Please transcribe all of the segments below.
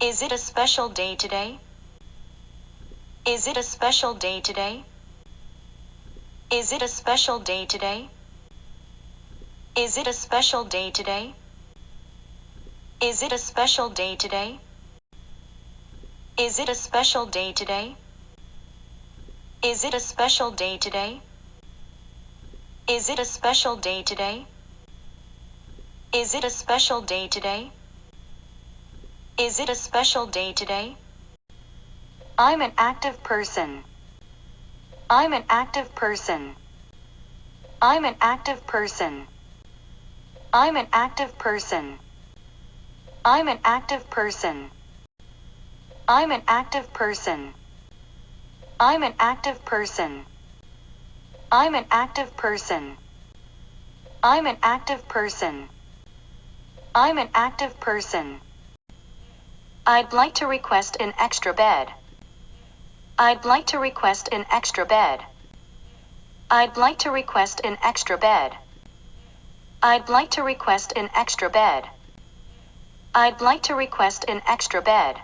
Is it a special day today? Is it a special day today? Is it a special day today? Is it a special day today? Is it a special day today? Is it a special day today? Is it a special day today? Is it a special day today? Is it a special day today? Is it a special day today? I'm an active person. I'm an active person. I'm an active person. I'm an active person. I'm an active person. I'm an active person. I'm an active person. I'm an active person. I'm an active person. I'm an active person. I'd like to request an extra bed. I'd like to request an extra bed. I'd like to request an extra bed. I'd like to request an extra bed. I'd like to request an extra bed.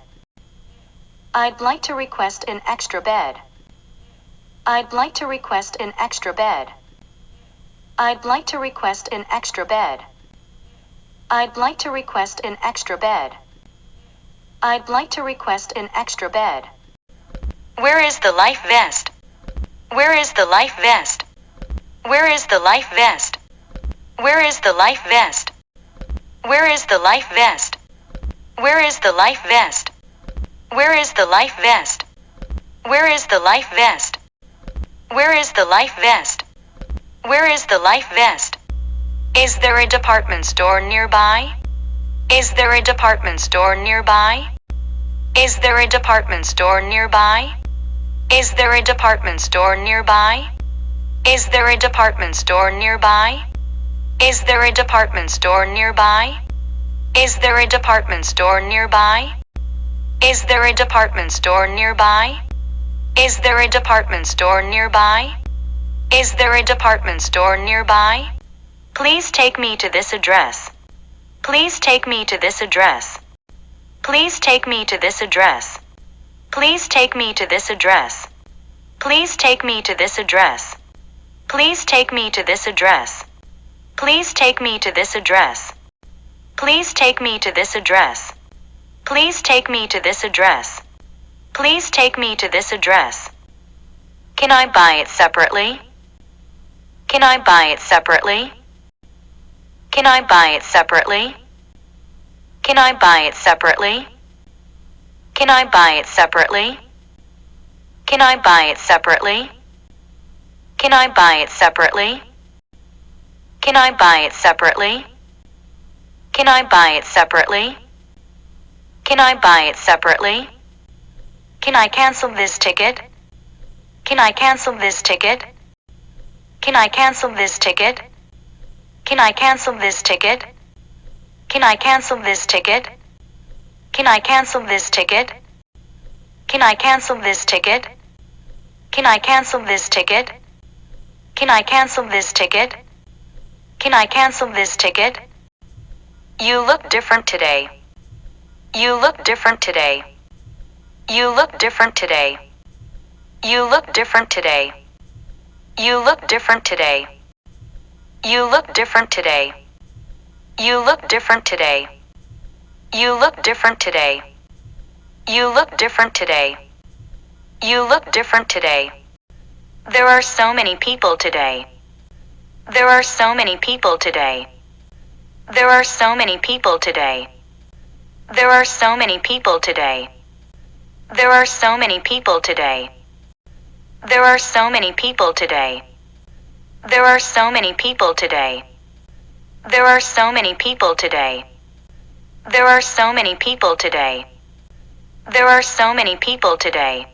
I'd like to request an extra bed. I'd like to request an extra bed. I'd like to request an extra bed. I'd like to request an extra bed. I'd like to request an extra bed. Where is the life vest? Where is the life vest? Where is the life vest? Where is the life vest? Where is the life vest? Where is the life vest? Where is the life vest? Where is the life vest? Where is the life vest? Where is the life vest? Is there a department store nearby? Is there a department store nearby? Is there a department store nearby? Is there a department store nearby? Is there a department store nearby? Is there a department store nearby? Is there a department store nearby? Is there a department store nearby? Is there a department store nearby? Is there a department store nearby? Please take me to this address. Please take me to this address. Please take me to this address. Please take me to this address. Please take me to this address. Please take me to this address. Please take me to this address. Please take me to this address. Please take me to this address. Please take me to this address. Can I buy it separately? Can I buy it separately? Can I buy it separately? Can I buy it separately? Can I buy it separately? Can I buy it separately? Can I buy it separately? Can I buy it separately? Can I buy it separately? Can I buy it separately? Can I cancel this ticket? Can I cancel this ticket? Can I cancel this ticket? Can I cancel this ticket? Can I cancel this ticket? Can I cancel this ticket? Can I cancel this ticket? Can I cancel this ticket? Can I cancel this ticket? Can I cancel this ticket? You look different today. You look different today. You look different today. You look different today. You look different today. You look different today. You look different today. You look different today. You look different today. You look different today. There are so many people today. There are so many people today. There are so many people today. There are so many people today. There are so many people today. There are so many people today. There are so many people today. There are so many people today. There are so many people today. There are so many people today.